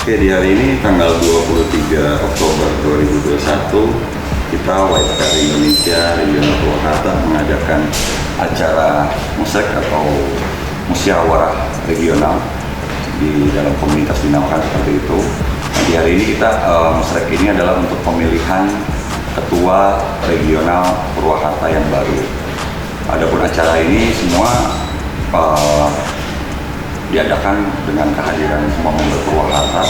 Oke, di hari ini tanggal 23 Oktober 2021 kita White Car Indonesia Regional Purwakarta mengadakan acara musrek atau musyawarah regional di dalam komunitas dinamakan seperti itu. Nah, di hari ini kita musrek ini adalah untuk pemilihan ketua regional Purwakarta yang baru. Adapun acara ini semua diadakan dengan kehadiran semua member Purwakarta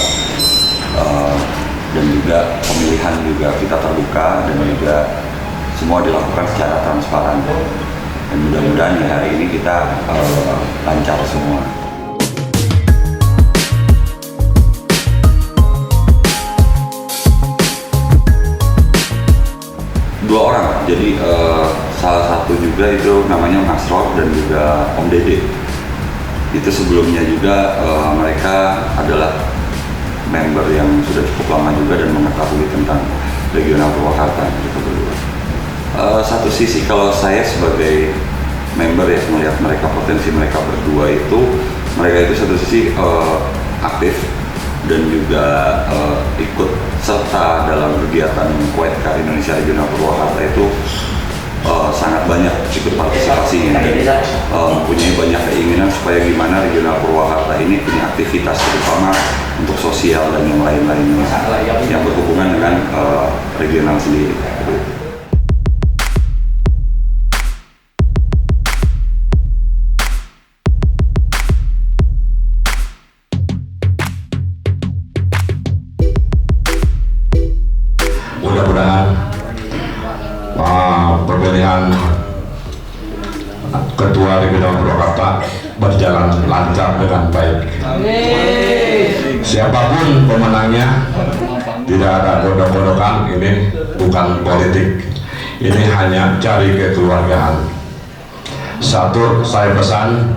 dan juga pemilihan juga kita terbuka dan juga semua dilakukan secara transparan dan mudah-mudahan ya hari ini kita lancar semua. Dua orang, jadi salah satu juga itu namanya Mas Rod dan juga Om Dede. Itu sebelumnya juga mereka adalah member yang sudah cukup lama juga dan mengetahui tentang regional Purwakarta gitu berdua. Satu sisi kalau saya sebagai member ya melihat mereka potensi mereka berdua itu mereka itu satu sisi aktif dan juga ikut serta dalam kegiatan White Car Indonesia Regional Purwakarta itu sangat banyak ikut partisipasinya dan mempunyai banyak keinginan supaya gimana regional Purwakarta ini punya aktivitas terutama untuk sosial dan yang lain-lainnya yang berhubungan dengan regional sendiri. Mudah-mudahan pemilihan ketua regional Purwakarta berjalan lancar dengan baik. Siapapun pemenangnya, tidak ada godok-godokan. Ini bukan politik, ini hanya cari kekeluargaan. Satu, saya pesan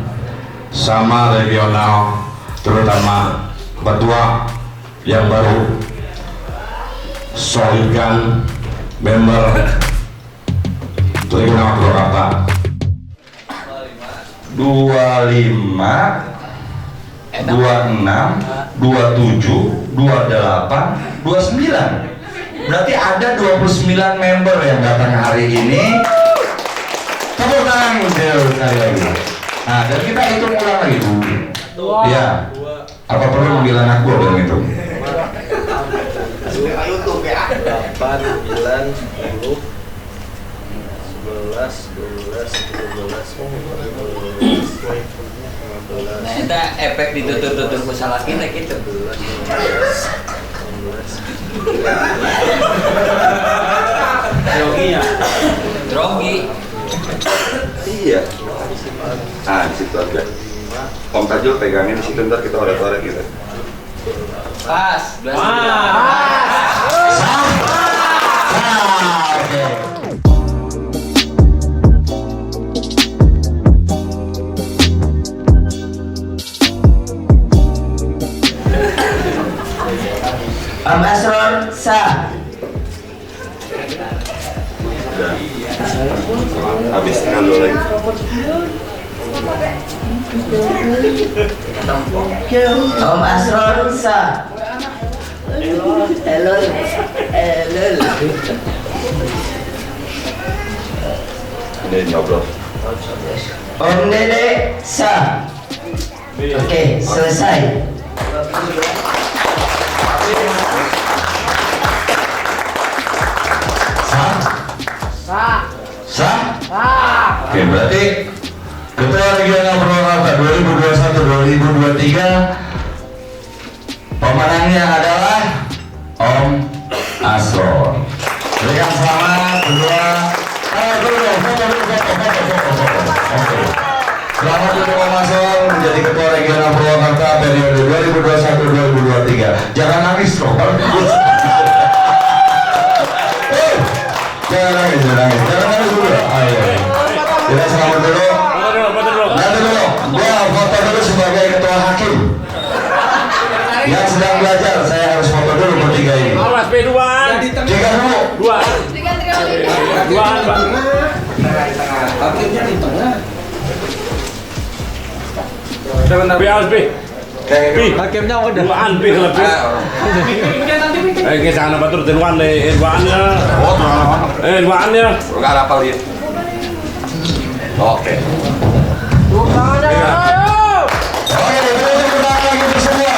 sama regional, terutama ketua yang baru, solidkan member regional Purwakarta. 25, 26, 27, 28, 29. Berarti ada 29 member yang datang hari ini. Tepuk tangan sekali lagi. Nah, dan kita hitung ulang lagi. Iya. Apa perlu manggil anak gua bilang itu? 8, 9, 10, 11, 12, 13, 14, 15. Nah, itu efek ditutur-tutur salah kita gitu. 16. Droginya. Drogi. Iya. Ah, di situ aja. Om Tajul pegangin di situ, ntar kita orek-orek gitu. Pas. Om Asror sah. Udah. Habis tinggal dulu lagi. Om Asror sah. Hello. Ini ngobrol. Om Dede sah. Oke, selesai. Sah? Oke, berarti Ketua Regional Purwakarta 2021-2023 pemenangnya adalah Om Asror. Berikan selamat berdua. Foto. Oke. Selamat untuk Om Asror menjadi Ketua Regional Purwakarta periode 2021-2023. Jangan nangis loh. Jangan nangis dulu. Ayo. Kita selamat dulu. Nanti dulu. Gua foto dulu sebagai ketua hakim yang sedang belajar. Saya harus foto dulu bertiga ini. Awas B2. Tiga dulu. 2. 2-an, Bang. Hakimnya di tengah. Sebentar. B harus B. Hakimnya udah. Duaan pi lebih. Ke sana batur duaan deh, duaannya. Duaannya. Enggak hafal ya. Oke. Oke, tepuk tangan lagi untuk semua.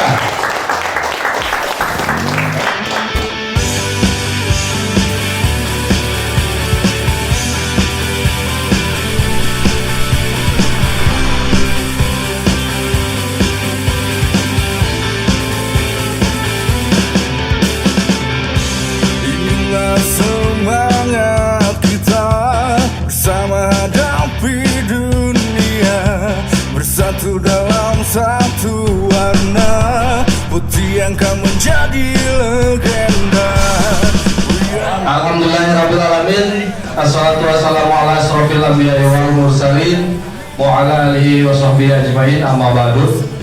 Inilah semangat kita bersama hadapi dunia, bersatu dalam satu warna putih yang akan menjadi legenda. Alhamdulillahirrabbilalamin. Assalatu wassalamu ala asrofil anbiya wal mursalin wa ala alihi wa sahbihi ajmain, amma ba'du.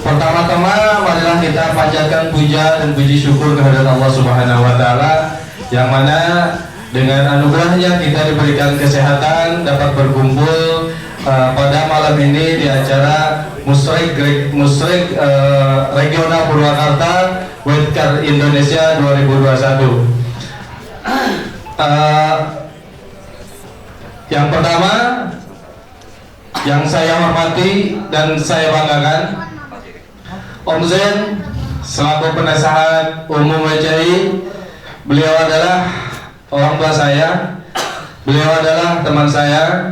Pertama-tama marilah kita panjatkan puja dan puji syukur kehadirat Allah Subhanahu wa taala yang mana dengan anugerahnya kita diberikan kesehatan dapat berkumpul pada malam ini di acara Musrek Regional Purwakarta Wildcard Indonesia 2021. Yang pertama yang saya hormati dan saya banggakan, Om Zen selaku penasehat umum WCI. Beliau adalah orang tua saya, beliau adalah teman saya,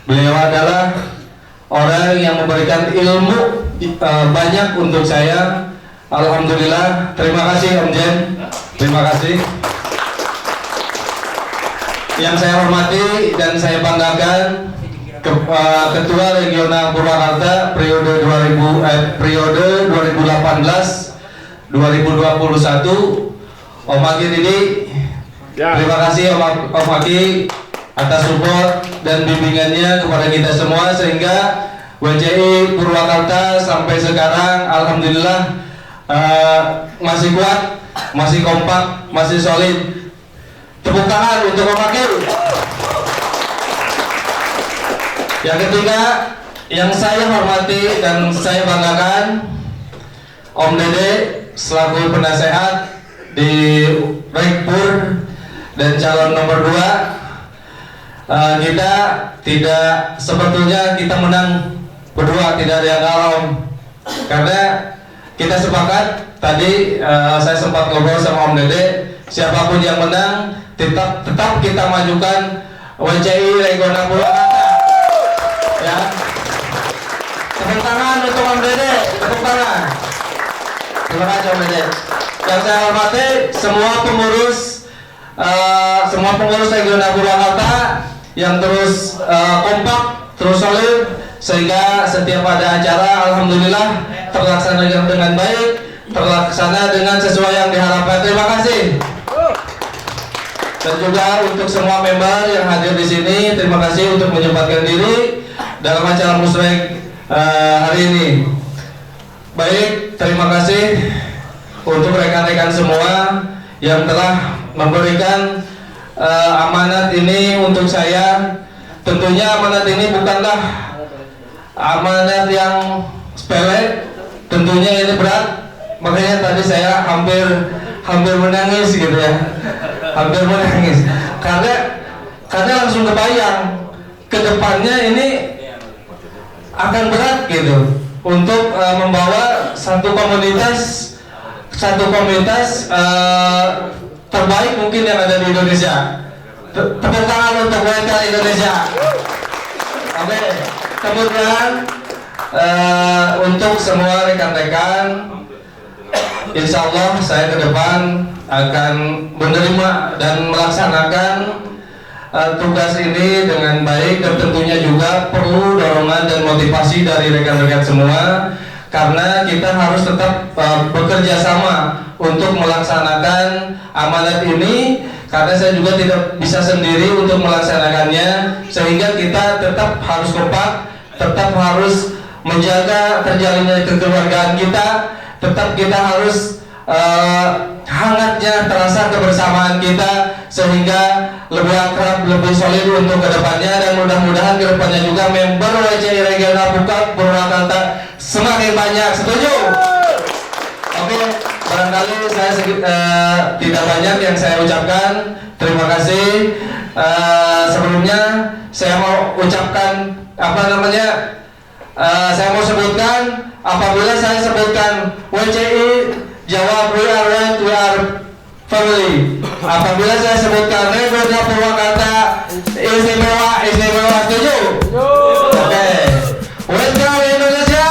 beliau adalah orang yang memberikan ilmu banyak untuk saya. Alhamdulillah, terima kasih Om Zen, terima kasih. Yang saya hormati dan saya banggakan, Ketua Regional Purwakarta periode 2018-2021, Om Aki Didi. Terima kasih Om Aki atas support dan bimbingannya kepada kita semua sehingga WCI Purwakarta sampai sekarang alhamdulillah masih kuat, masih kompak, masih solid. Tepuk tangan untuk Om Aki. Yang ketiga, yang saya hormati dan saya banggakan, Om Dede selaku penasehat di Rekpur dan calon nomor 2. Kita tidak, sebetulnya kita menang berdua, tidak ada yang kalah Om. Karena kita sepakat tadi, saya sempat ngobrol sama Om Dede, siapapun yang menang tetap kita majukan WCI Regional Purwakarta. Ya. Tepuk tangan untuk Om Dede, tepuk tangan. Terima kasih Om Dede. Yang saya hormati semua pengurus Regional Purwakarta yang terus kompak, terus solid sehingga setiap ada acara alhamdulillah terlaksana dengan baik, terlaksana dengan sesuai yang diharapkan. Terima kasih. Dan juga untuk semua member yang hadir di sini, terima kasih untuk menyempatkan diri dalam acara Musrek hari ini. Baik, terima kasih untuk rekan-rekan semua yang telah memberikan amanat ini untuk saya. Tentunya amanat ini bukanlah amanat yang sepele, tentunya ini berat. Makanya tadi saya hampir menangis gitu ya, hampir menangis karena langsung kebayang ke depannya ini akan berat gitu untuk membawa satu komunitas terbaik mungkin yang ada di Indonesia. Tepuk tangan untuk Wildcard Indonesia. Oke, kemudian untuk semua rekan-rekan, insya Allah saya ke depan akan menerima dan melaksanakan tugas ini dengan baik, dan tentunya juga perlu dorongan dan motivasi dari rekan-rekan semua karena kita harus tetap bekerja sama untuk melaksanakan amanat ini, karena saya juga tidak bisa sendiri untuk melaksanakannya, sehingga kita tetap harus kompak, tetap harus menjaga terjalinnya kekeluargaan kita, tetap kita harus hangatnya terasa kebersamaan kita sehingga lebih akrab, lebih solid untuk kedepannya, dan mudah-mudahan kedepannya juga member WCI Regional Pukat Purwakarta semakin banyak. Setuju? Oke, barangkali saya tidak banyak yang saya ucapkan. Terima kasih. Sebelumnya saya mau ucapkan saya mau sebutkan, apabila saya sebutkan WCI jawab we are right, we are family. Apabila saya sebutkan Regional Purwakarta istimewa, setuju? Oke. Welcome Indonesia.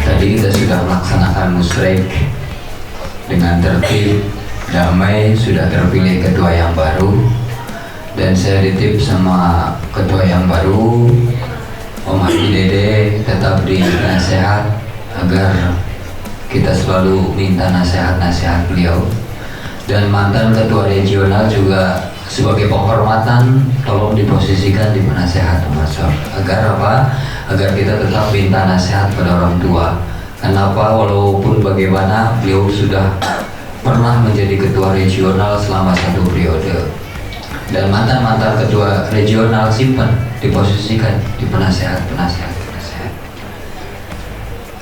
Tadi kita sudah melaksanakan musrek dengan tertib, damai, sudah terpilih ketua yang baru, dan saya ditip sama ketua yang baru, Om Haji Dede, tetap dinasehat agar kita selalu minta nasihat-nasihat beliau. Dan mantan ketua regional juga sebagai penghormatan, tolong diposisikan di penasehat Masor. Agar apa? Agar kita tetap minta nasihat pada orang tua. Kenapa? Walaupun bagaimana beliau sudah pernah menjadi ketua regional selama 1 periode. Dan mantan-mantan ketua regional simpan, diposisikan di penasehat.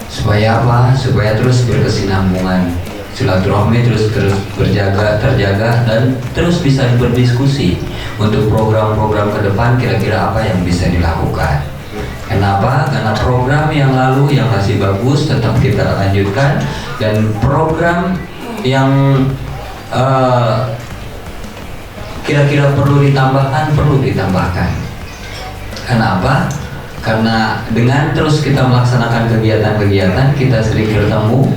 Supaya apa? Supaya terus berkesinambungan, silaturahmi terus terjaga dan terus bisa berdiskusi untuk program-program ke depan kira-kira apa yang bisa dilakukan. Kenapa? Karena program yang lalu yang masih bagus tetap kita lanjutkan, dan program yang kira-kira perlu ditambahkan. Kenapa? Karena dengan terus kita melaksanakan kegiatan-kegiatan, kita sering bertemu,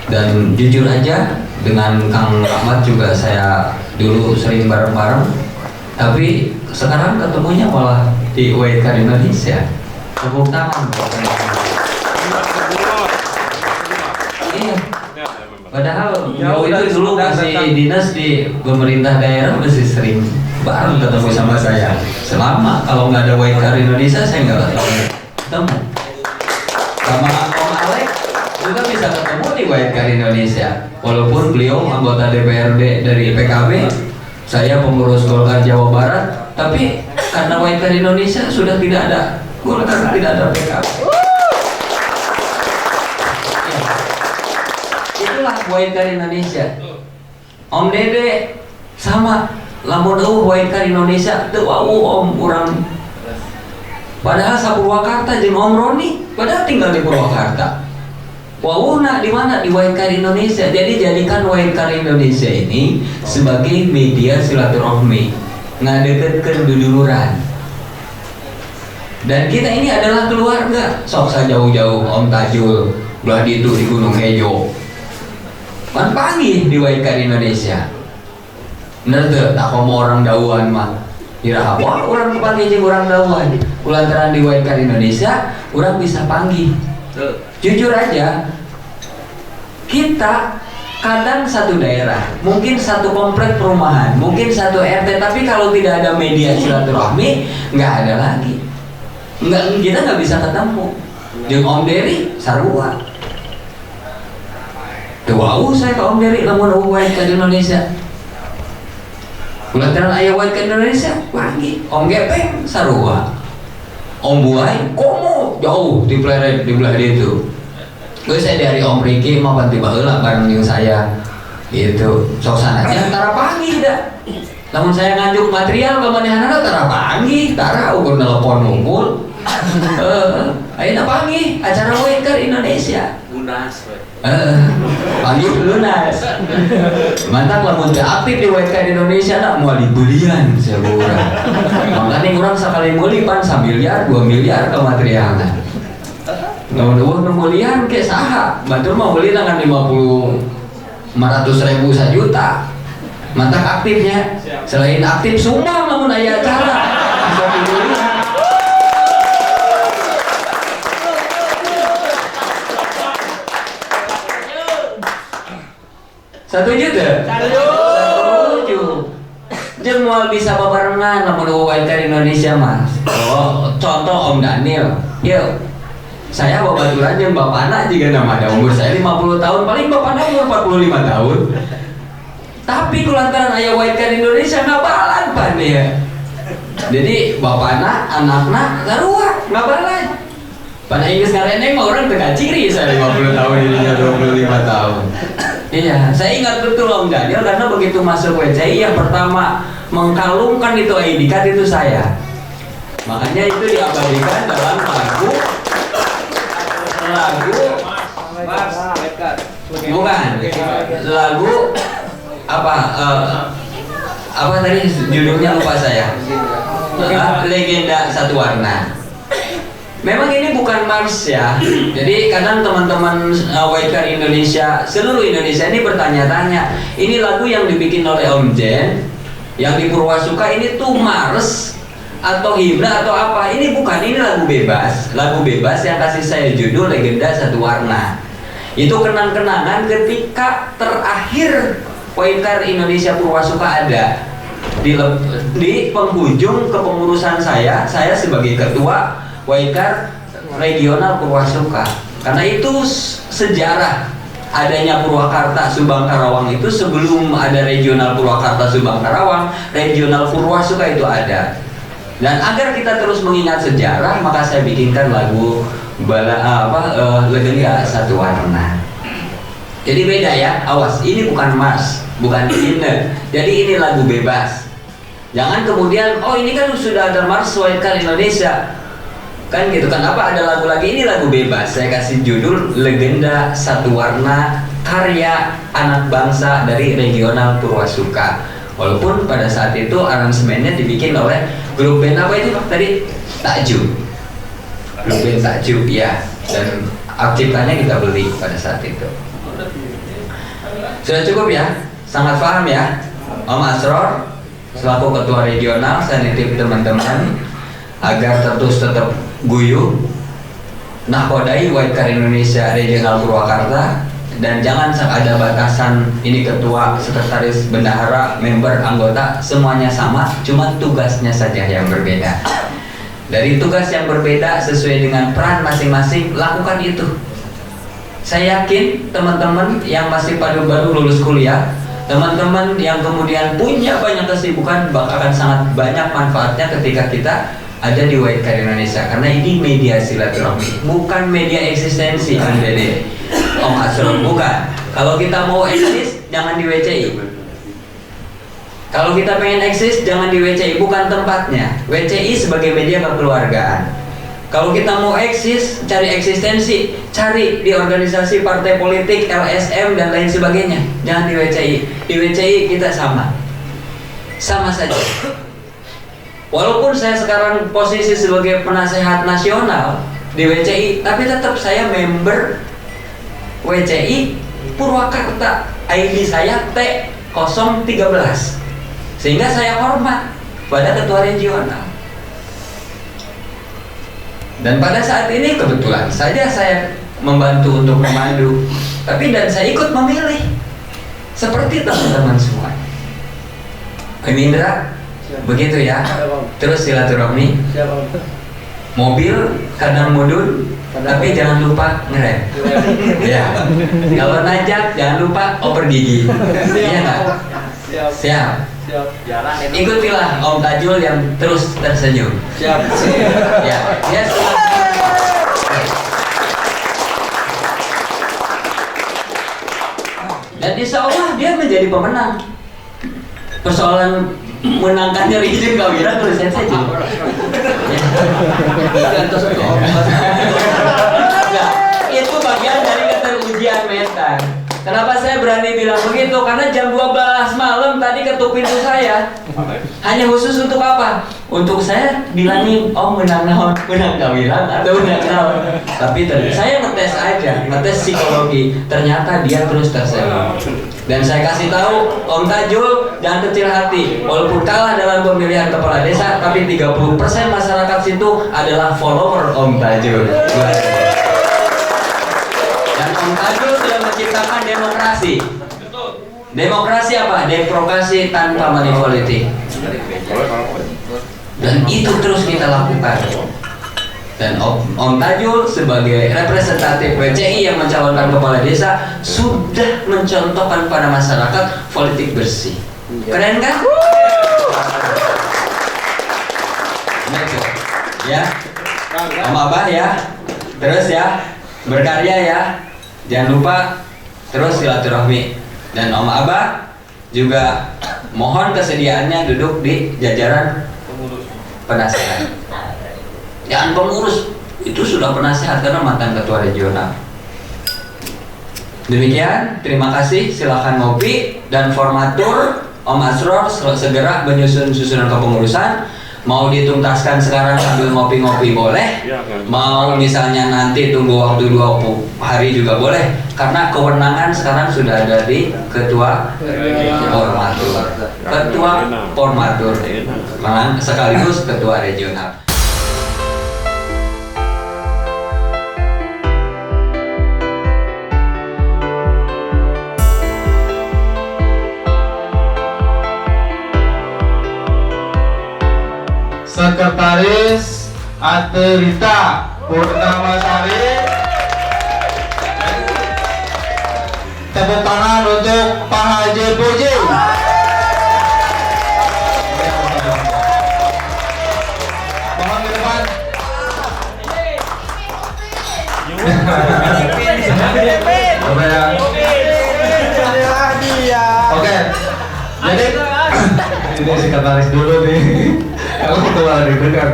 dan jujur aja dengan Kang Rahmat juga saya dulu sering bareng-bareng, tapi sekarang ketemunya malah di WCI Indonesia. Tepuk tangan. Iya. Padahal itu dulu masih dinas di pemerintah daerah, masih sering bareng ketemu sama saya. Selama kalau nggak ada WCI Indonesia saya nggak ketemu. Sama Om Alek juga bisa ketemu di WCI Indonesia. Walaupun beliau anggota DPRD dari PKB, saya pengurus Golkar Jawa Barat, tapi karena WCI Indonesia sudah tidak ada Golkar, tidak ada PKB. Itulah WCI Indonesia. Om Dede sama lamun WCI Indonesia teu Om urang. Padahal sa Purwakarta jeung Om Roni padahal tinggal di Purwakarta. Wawuna di mana? Di WCI Indonesia. Jadi jadikan WCI Indonesia ini sebagai media silaturahmi, ngadeketkeun duduluran. Dan kita ini adalah keluarga. Sok sa jauh-jauh Om Tajul belah ditu di Gunung Hejo. Kan panggih di WCI Indonesia. Bener tuh, tak mau orang dauan mah. Kira apa? Orang panggih jeung orang dauan. Kulantaran di WCI Indonesia, orang bisa panggih. Jujur aja, kita kadang satu daerah, mungkin satu komplek perumahan, mungkin satu RT, tapi kalau tidak ada media silaturahmi, nggak ada lagi. Kita nggak bisa ketemu. Jeung Om Dery sarua. Tuh saya ke Om Dery lamun WCI Indonesia. Kulantaran aya WCI Indonesia, panggih. Om Gepeng sarua. Om Buai komo jauh di pleret di belah itu. Terus saya dari Om Riki mau bantu baheula bareng jeung saya. Gitu. Sok sananya tara panggih dah. Lamun saya ngajuk material ke manehanana tara panggih, tara ukur telepon ngumpul. Ayeuna panggih acara WCI Indonesia. Lunas we. Panggih lunas. Mantap lamun teu aktif di WCI Indonesia nak moal dibelian saya urang. Makanya urang sakali meuli pan 1 miliar 2 miliar ke materialna. Lamun eueuh permulian ke saha? Batur mah meuli dengan 500.000 1 juta. Mantap aktifnya. Selain aktif sumbang lamun aya acara. Bisa dibelian. Setuju tuh? Setuju. Jeung moal bisa babarengan lamun wawancara Indonesia mah. Oh, contoh Om Daniel. Yuk. Saya babaturan jeung bapana juga nama ada umur saya 50 tahun, paling bapana umur 45 tahun. Tapi kulantaran aya wawancara Indonesia ngabalan pan ya. Jadi bapana, anakna sarua ngabalan. Pada Inggris ngareneng mah orang teu ciri saya 50 tahun ini 25 tahun. Iya, saya ingat betul Om Daniel karena begitu masuk WCI yang pertama mengkalungkan itu ID card itu saya. Makanya itu diabadikan dalam lagu apa tadi judulnya lupa saya. Legenda Satu Warna. Memang ini bukan Mars ya. Jadi kadang teman-teman Waker Indonesia, seluruh Indonesia ini bertanya-tanya, ini lagu yang dibikin oleh Om Jen, yang di Purwasuka ini tuh Mars atau himne atau apa? Ini bukan, ini lagu bebas. Lagu bebas yang kasih saya judul Legenda Satu Warna. Itu kenang-kenangan ketika terakhir Waker Indonesia Purwasuka ada. Di penghujung kepengurusan saya sebagai ketua Waikar Regional Purwasuka. Karena itu sejarah adanya Purwakarta Subang Karawang itu sebelum ada Regional Purwakarta Subang Karawang, Regional Purwasuka itu ada. Dan agar kita terus mengingat sejarah, maka saya bikinkan lagu Legenda Satu Warna. Jadi beda ya, awas, ini bukan Mars, bukan himne. Jadi ini lagu bebas. Jangan kemudian, oh ini kan sudah ada Mars Waikar Indonesia. Kan gitu, kenapa ada lagu lagi? Ini lagu bebas. Saya kasih judul Legenda Satu Warna, karya anak bangsa dari Regional Purwasuka. Walaupun pada saat itu aransemennya dibikin oleh grup band apa itu tadi? Takjub. Grup band Takjub ya. Dan hak ciptanya kita beli pada saat itu. Sudah cukup ya? Sangat paham ya? Om Asror selaku ketua regional, saya nitip teman-teman agar terus tetap guyup nakodai Waikar Indonesia Regional Purwakarta, dan jangan ada batasan ini ketua, sekretaris, bendahara, member, anggota, semuanya sama, cuma tugasnya saja yang berbeda. Dari tugas yang berbeda sesuai dengan peran masing-masing, lakukan itu. Saya yakin teman-teman yang masih baru lulus kuliah, teman-teman yang kemudian punya banyak kesibukan, akan sangat banyak manfaatnya ketika kita ada di Waikar Indonesia, karena ini media silaturahmi, bukan media eksistensi. Om Asrul, bukan. Kalau kita mau eksis, jangan di WCI. Kalau kita pengen eksis, jangan di WCI, bukan tempatnya. WCI sebagai media kekeluargaan. Kalau kita mau eksis, cari eksistensi, cari di organisasi partai politik, LSM dan lain sebagainya. Jangan di WCI. Di WCI kita sama saja. Walaupun saya sekarang posisi sebagai penasehat nasional di WCI, tapi tetap saya member WCI Purwakarta. ID saya T013. Sehingga saya hormat pada ketua regional. Dan pada saat ini kebetulan saja saya membantu untuk memandu, dan saya ikut memilih seperti teman-teman semua. Indra, begitu ya. Terus silaturahmi. Mobil kadang mudun, tapi jangan lupa ngerem. Ya. Kalau najak jangan lupa oper gigi. Iya nggak? Siap. Ikutilah Om Tajul yang terus tersenyum. Siap. Ya. Yes. Dan insya Allah dia menjadi pemenang. Persoalan menangkannya Rizin Kawira tulisan saja. Itu bagian dari keterujian mental. Kenapa saya berani bilang begitu? Karena jam 12 malam tadi ketuk pintu saya. Hanya khusus untuk apa? Untuk saya bilangin, oh menang Kawira atau menang naon. Tapi saya ngetes aja, ngetes psikologi. Ternyata dia terus tersenyum. Dan saya kasih tahu, Om Tajul jangan kecil hati. Walaupun kalah dalam pemilihan kepala desa, tapi 30% masyarakat situ adalah follower Om Tajul. Dan Om Tajul sudah menciptakan demokrasi. Demokrasi apa? Demokrasi tanpa money politik. Dan itu terus kita lakukan. Dan Om Tajul sebagai representatif PCI yang mencalonkan kepala desa sudah mencontohkan pada masyarakat politik bersih. Keren kan? Ya, Om Abah ya, terus ya, berkarya ya, jangan lupa terus silaturahmi. Dan Om Abah juga mohon kesediaannya duduk di jajaran penasehat. Jangan pengurus, itu sudah penasehat karena mantan ketua regional. Demikian, terima kasih, silakan ngopi dan formatur Om Asror segera menyusun susunan kepengurusan. Mau dituntaskan sekarang sambil ngopi-ngopi boleh. Mau misalnya nanti tunggu waktu 20 hari juga boleh. Karena kewenangan sekarang sudah ada di ketua formatur. Ketua formatur sekaligus ketua regional. Sekretaris Aterita Purnamasari. Tepuk tangan untuk Pak Haji Puji. Mohon ke depan. Oke. Jadi ini sekretaris dulu nih. Aku ketua didengar.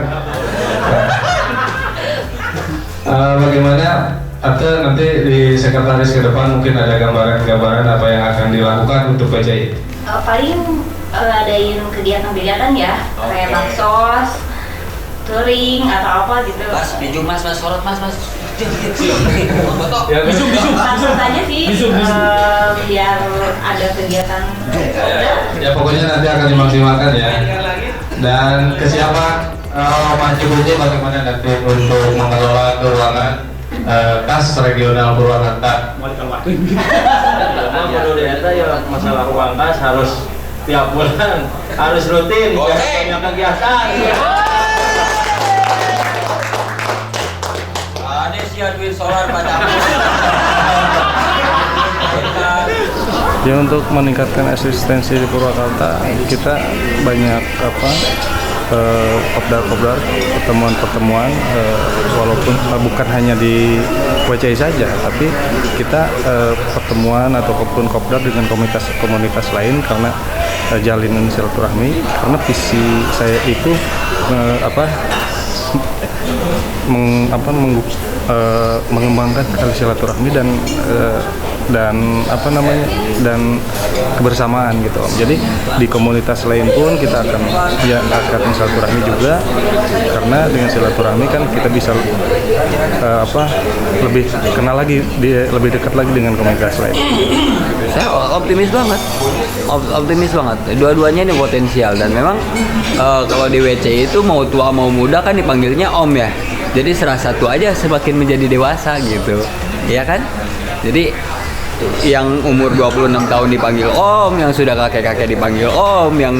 Bagaimana atau nanti di sekretaris ke depan mungkin ada gambaran-gambaran apa yang akan dilakukan untuk PCI? Paling adain kegiatan-kegiatan ya, kayak baksos, touring atau apa gitu. Mas, biju mas, sorot mas. Langsung aja sih, biar ada kegiatan. Ya pokoknya nanti akan dimaksimalkan ya. Dan kesiapan Mas Puji bagaimana nanti untuk mengelola keuangan kas regional Purwakarta? Menurut data ya masalah uang kas harus tiap bulan harus rutin, banyak kegiatan. Ada siar duit solar pada. Ya, untuk meningkatkan eksistensi di Purwakarta kita banyak kopdar pertemuan walaupun bukan hanya di WCI saja, tapi kita pertemuan ataupun kopdar dengan komunitas lain karena jalinan silaturahmi. Karena visi saya itu mengembangkan tali silaturahmi dan kebersamaan gitu Om. Jadi di komunitas lain pun kita akan silaturahmi juga, karena dengan silaturahmi kan kita bisa lebih kenal lagi, lebih dekat lagi dengan komunitas lain. Saya optimis banget. Dua-duanya ini potensial, dan memang kalau di WCI itu mau tua mau muda kan dipanggilnya Om ya. Jadi serasa tua aja semakin menjadi dewasa gitu, ya kan? Jadi yang umur 26 tahun dipanggil Om, yang sudah kakek-kakek dipanggil Om, yang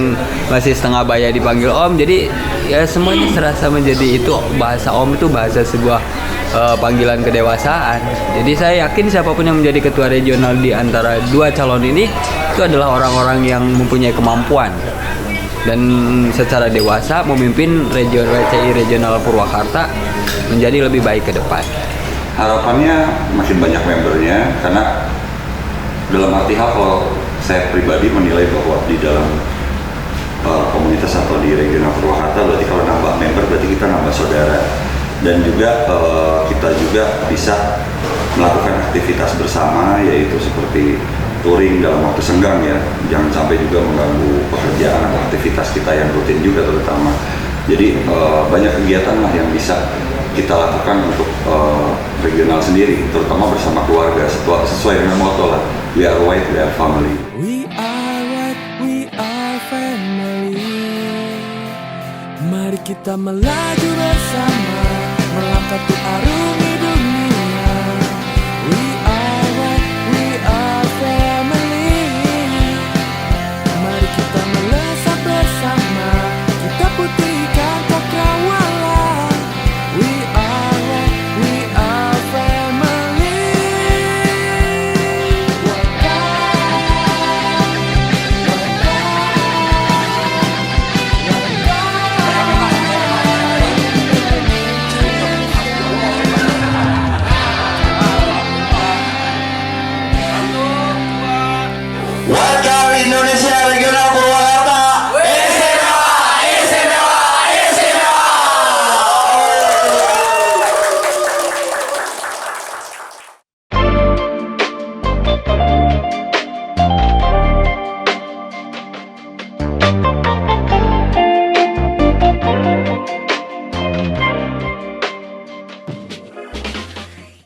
masih setengah baya dipanggil Om. Jadi ya semuanya serasa menjadi itu, bahasa Om itu bahasa sebuah panggilan kedewasaan. Jadi saya yakin siapapun yang menjadi ketua regional di antara dua calon ini itu adalah orang-orang yang mempunyai kemampuan dan secara dewasa memimpin WCI regional Purwakarta menjadi lebih baik ke depan. Harapannya makin banyak membernya, karena dalam arti hal kalau saya pribadi menilai bahwa di dalam komunitas atau di regional Purwakarta berarti kalau nambah member berarti kita nambah saudara, dan juga kita juga bisa melakukan aktivitas bersama, yaitu seperti touring dalam waktu senggang ya, jangan sampai juga mengganggu pekerjaan atau aktivitas kita yang rutin juga terutama. Jadi banyak kegiatan lah yang bisa kita lakukan untuk regional sendiri, terutama bersama keluarga, sesuai dengan moto lah, we are white, we are family. We are white, we are family. Mari kita melaju bersama.